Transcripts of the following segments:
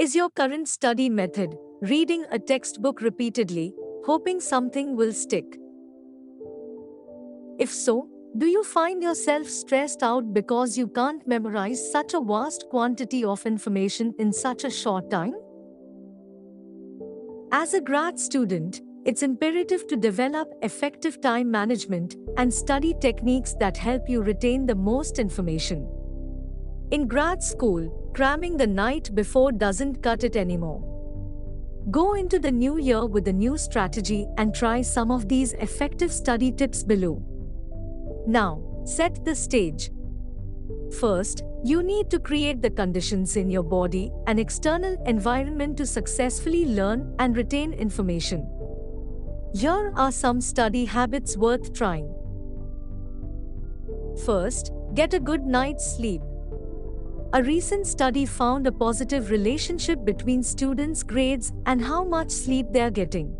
Is your current study method reading a textbook repeatedly, hoping something will stick? If so, do you find yourself stressed out because you can't memorize such a vast quantity of information in such a short time? As a grad student, it's imperative to develop effective time management and study techniques that help you retain the most information. In grad school, cramming the night before doesn't cut it anymore. Go into the new year with a new strategy and try some of these effective study tips below. Now, set the stage. First, you need to create the conditions in your body and external environment to successfully learn and retain information. Here are some study habits worth trying. First, get a good night's sleep. A recent study found a positive relationship between students' grades and how much sleep they are getting.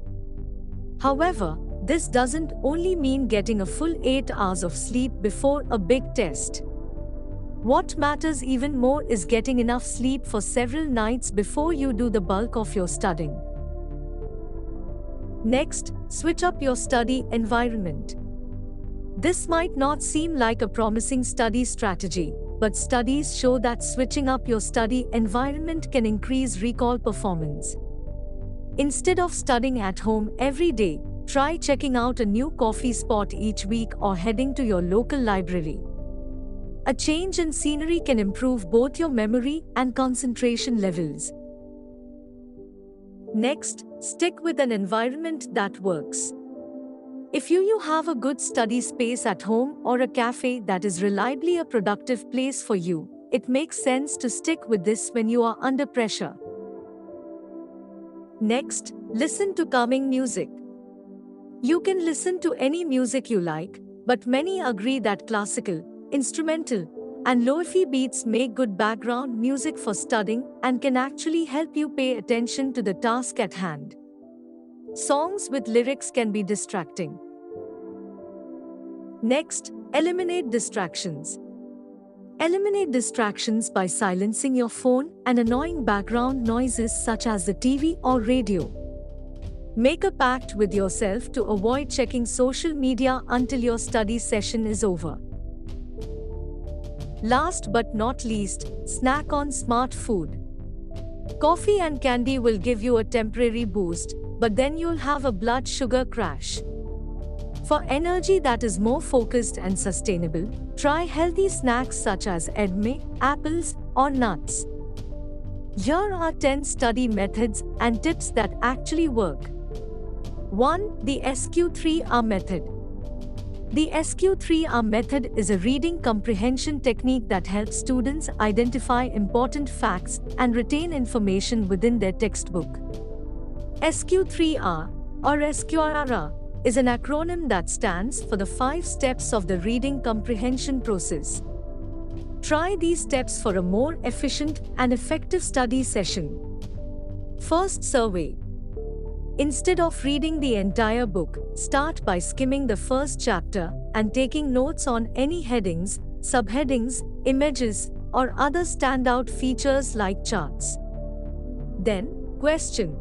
However, this doesn't only mean getting a full 8 hours of sleep before a big test. What matters even more is getting enough sleep for several nights before you do the bulk of your studying. Next, switch up your study environment. This might not seem like a promising study strategy, but studies show that switching up your study environment can increase recall performance. Instead of studying at home every day, try checking out a new coffee spot each week or heading to your local library. A change in scenery can improve both your memory and concentration levels. Next, stick with an environment that works. If you have a good study space at home or a cafe that is reliably a productive place for you, it makes sense to stick with this when you are under pressure. Next, listen to calming music. You can listen to any music you like, but many agree that classical, instrumental, and lo-fi beats make good background music for studying and can actually help you pay attention to the task at hand. Songs with lyrics can be distracting. Next, eliminate distractions. Eliminate distractions by silencing your phone and annoying background noises such as the TV or radio. Make a pact with yourself to avoid checking social media until your study session is over. Last but not least, snack on smart food. Coffee and candy will give you a temporary boost, but then you'll have a blood sugar crash. For energy that is more focused and sustainable, try healthy snacks such as edamame, apples, or nuts. Here are 10 study methods and tips that actually work. 1. The SQ3R Method. The SQ3R Method is a reading comprehension technique that helps students identify important facts and retain information within their textbook. SQ3R, or SQ3R, is an acronym that stands for the 5 steps of the reading comprehension process. Try these steps for a more efficient and effective study session. First, survey. Instead of reading the entire book, start by skimming the first chapter and taking notes on any headings, subheadings, images, or other standout features like charts. Then, question.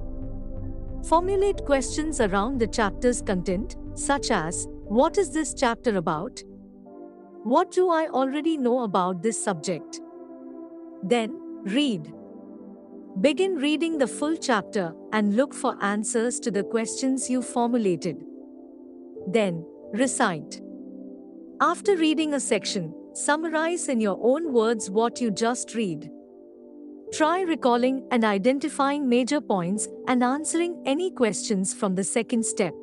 Formulate questions around the chapter's content, such as, what is this chapter about? What do I already know about this subject? Then, read. Begin reading the full chapter and look for answers to the questions you formulated. Then, recite. After reading a section, summarize in your own words what you just read. Try recalling and identifying major points and answering any questions from the second step.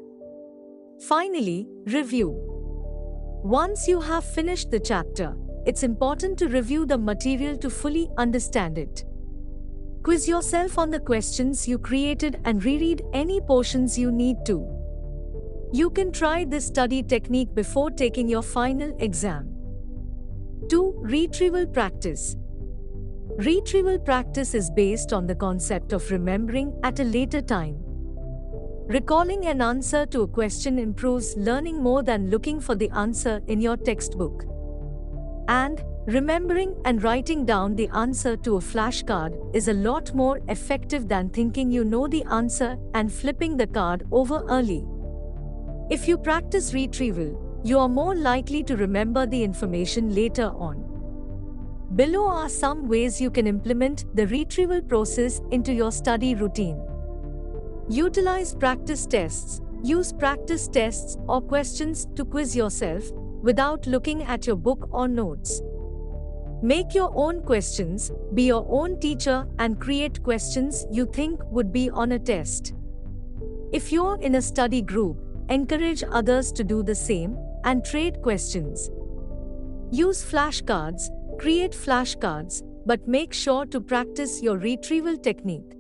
Finally, review. Once you have finished the chapter, it's important to review the material to fully understand it. Quiz yourself on the questions you created and reread any portions you need to. You can try this study technique before taking your final exam. 2. Retrieval Practice. Retrieval practice is based on the concept of remembering at a later time. Recalling an answer to a question improves learning more than looking for the answer in your textbook. And Remembering and writing down the answer to a flashcard is a lot more effective than thinking you know the answer and flipping the card over early. If you practice retrieval, you are more likely to remember the information later on. Below are some ways you can implement the retrieval process into your study routine. Utilize practice tests. Use practice tests or questions to quiz yourself without looking at your book or notes. Make your own questions, be your own teacher, and create questions you think would be on a test. If you're in a study group, encourage others to do the same and trade questions. Use flashcards, create flashcards, but make sure to practice your retrieval technique.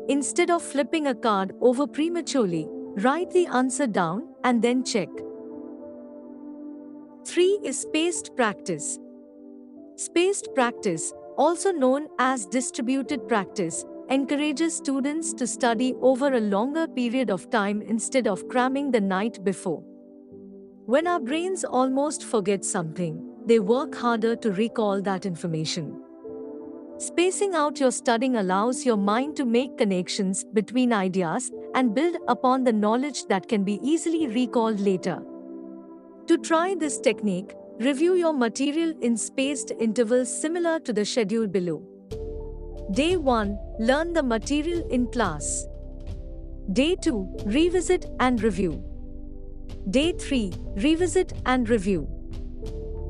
Instead of flipping a card over prematurely, write the answer down and then check. 3 is spaced practice. Spaced practice, also known as distributed practice, encourages students to study over a longer period of time instead of cramming the night before. When our brains almost forget something, they work harder to recall that information. Spacing out your studying allows your mind to make connections between ideas and build upon the knowledge that can be easily recalled later. To try this technique, review your material in spaced intervals similar to the schedule below. Day 1, learn the material in class. Day 2, revisit and review. Day 3, revisit and review.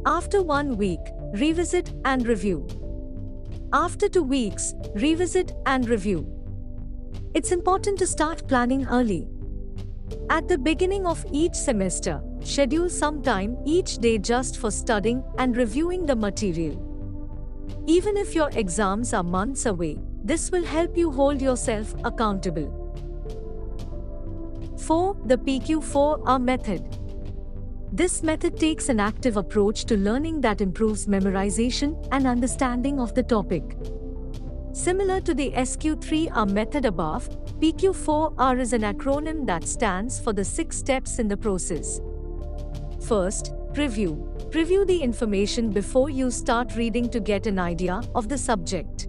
After 1 week, revisit and review. After 2 weeks, revisit and review. It's important to start planning early. At the beginning of each semester, schedule some time each day just for studying and reviewing the material. Even if your exams are months away, this will help you hold yourself accountable. 4. The PQ4R Method. This method takes an active approach to learning that improves memorization and understanding of the topic. Similar to the SQ3R method above, PQ4R is an acronym that stands for the 6 steps in the process. First, preview. Preview the information before you start reading to get an idea of the subject.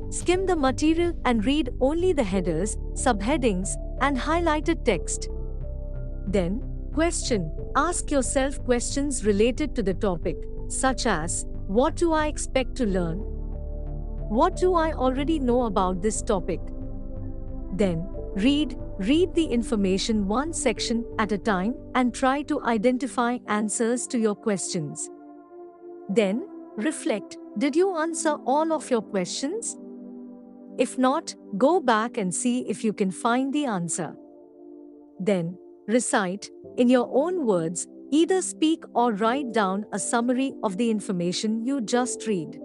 Skim the material and read only the headers, subheadings, and highlighted text. Then, question. Ask yourself questions related to the topic, such as, what do I expect to learn? What do I already know about this topic? Then, read the information one section at a time and try to identify answers to your questions. Then, reflect. Did you answer all of your questions? If not, go back and see if you can find the answer. Then, recite, in your own words, either speak or write down a summary of the information you just read.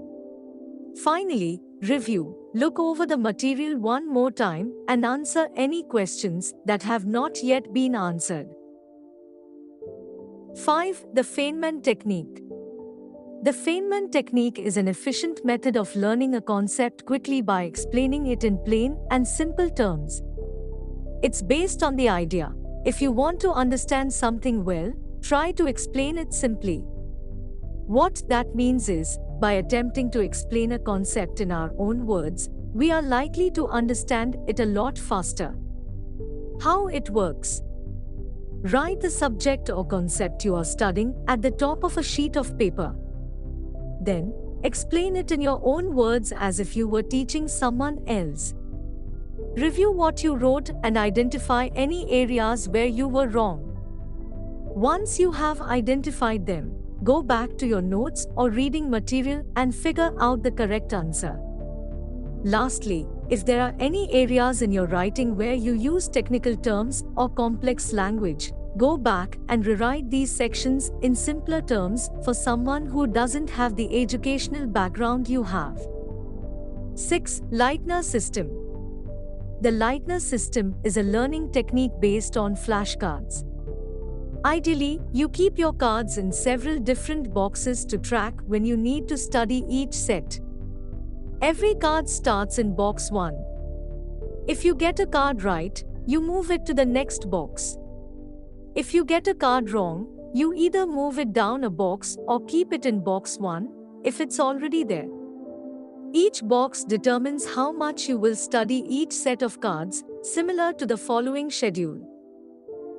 Finally, review. Look over the material one more time and answer any questions that have not yet been answered. 5. The Feynman Technique. The Feynman Technique is an efficient method of learning a concept quickly by explaining it in plain and simple terms. It's based on the idea, if you want to understand something well, try to explain it simply. What that means is, by attempting to explain a concept in our own words, we are likely to understand it a lot faster. How it works. Write the subject or concept you are studying at the top of a sheet of paper. Then, explain it in your own words as if you were teaching someone else. Review what you wrote and identify any areas where you were wrong. Once you have identified them, go back to your notes or reading material and figure out the correct answer. Lastly, if there are any areas in your writing where you use technical terms or complex language, go back and rewrite these sections in simpler terms for someone who doesn't have the educational background you have. 6. Lightener System. The Lightener System is a learning technique based on flashcards. Ideally, you keep your cards in several different boxes to track when you need to study each set. Every card starts in box 1. If you get a card right, you move it to the next box. If you get a card wrong, You either move it down a box or keep it in box 1 if it's already there. Each box determines how much you will study each set of cards, similar to the following schedule.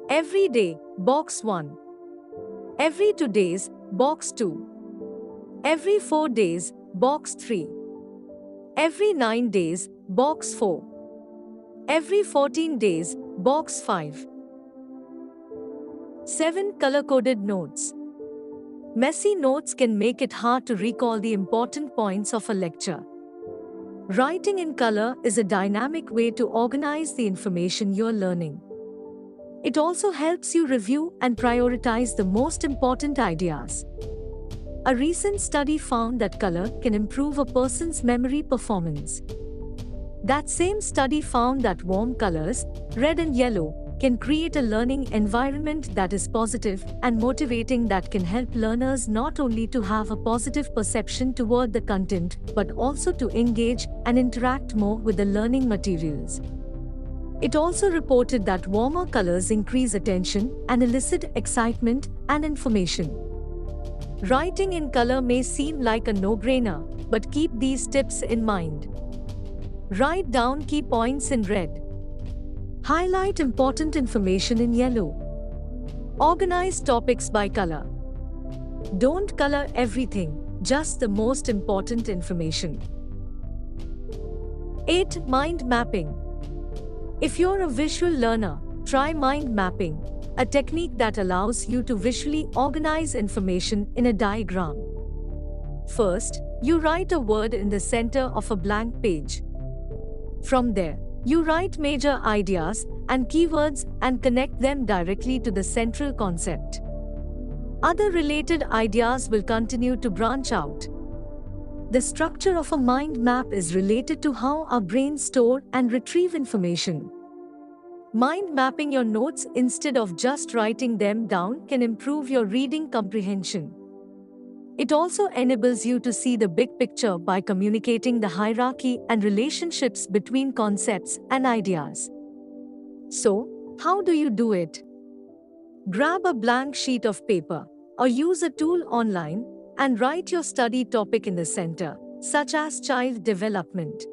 Every day, box 1. Every 2 days, box 2. Every 4 days, box 3. Every 9 days, box 4. Every 14 days, box 5. 7. Color-coded notes. Messy notes can make it hard to recall the important points of a lecture. Writing in color is a dynamic way to organize the information you're learning. It also helps you review and prioritize the most important ideas. A recent study found that color can improve a person's memory performance. That same study found that warm colors, red and yellow, can create a learning environment that is positive and motivating, that can help learners not only to have a positive perception toward the content, but also to engage and interact more with the learning materials. It also reported that warmer colors increase attention and elicit excitement and information. Writing in color may seem like a no-brainer, but keep these tips in mind. Write down key points in red. Highlight important information in yellow. Organize topics by color. Don't color everything, just the most important information. 8. Mind mapping. If you're a visual learner, try mind mapping, a technique that allows you to visually organize information in a diagram. First, you write a word in the center of a blank page. From there, you write major ideas and keywords and connect them directly to the central concept. Other related ideas will continue to branch out. The structure of a mind map is related to how our brains store and retrieve information. Mind mapping your notes instead of just writing them down can improve your reading comprehension. It also enables you to see the big picture by communicating the hierarchy and relationships between concepts and ideas. So, how do you do it? Grab a blank sheet of paper, or use a tool online, and write your study topic in the center, such as child development.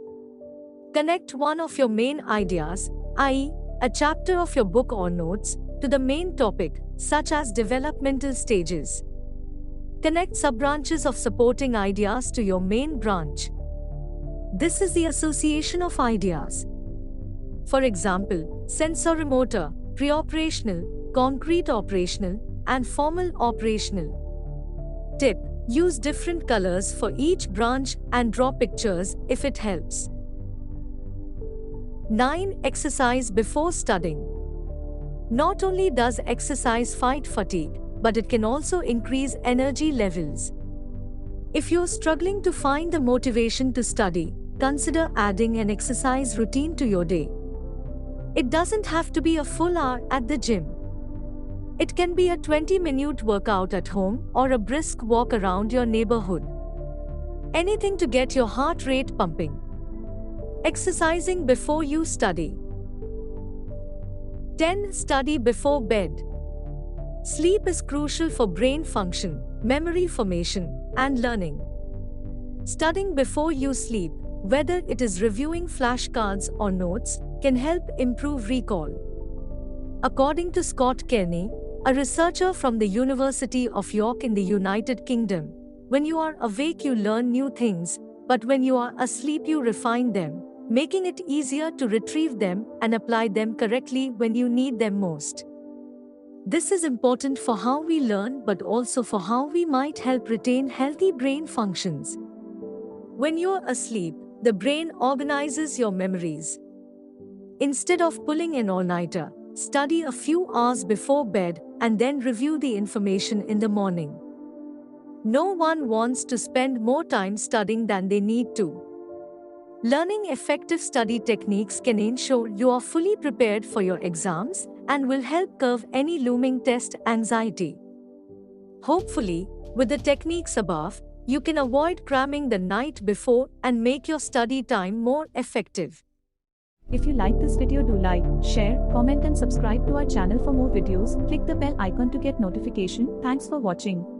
Connect one of your main ideas, i.e., a chapter of your book or notes, to the main topic, such as developmental stages. Connect sub-branches of supporting ideas to your main branch. This is the association of ideas. For example, sensorimotor, pre-operational, concrete operational, and formal operational. Tip: use different colors for each branch and draw pictures if it helps. 9. Exercise before studying. Not only does exercise fight fatigue, but it can also increase energy levels. If you're struggling to find the motivation to study, consider adding an exercise routine to your day. It doesn't have to be a full hour at the gym. It can be a 20-minute workout at home or a brisk walk around your neighborhood. Anything to get your heart rate pumping. Exercising before you study. 10. Study before bed. Sleep is crucial for brain function, memory formation, and learning. Studying before you sleep, whether it is reviewing flashcards or notes, can help improve recall. According to Scott Kearney, a researcher from the University of York in the United Kingdom, when you are awake you learn new things, but when you are asleep you refine them, making it easier to retrieve them and apply them correctly when you need them most. This is important for how we learn, but also for how we might help retain healthy brain functions. When you're asleep, the brain organizes your memories. Instead of pulling an all-nighter, study a few hours before bed and then review the information in the morning. No one wants to spend more time studying than they need to. Learning effective study techniques can ensure you are fully prepared for your exams and will help curb any looming test anxiety. Hopefully, with the techniques above, you can avoid cramming the night before and make your study time more effective. If you like this video, do like, share, comment and subscribe to our channel for more videos. Click the bell icon to get notification. Thanks for watching.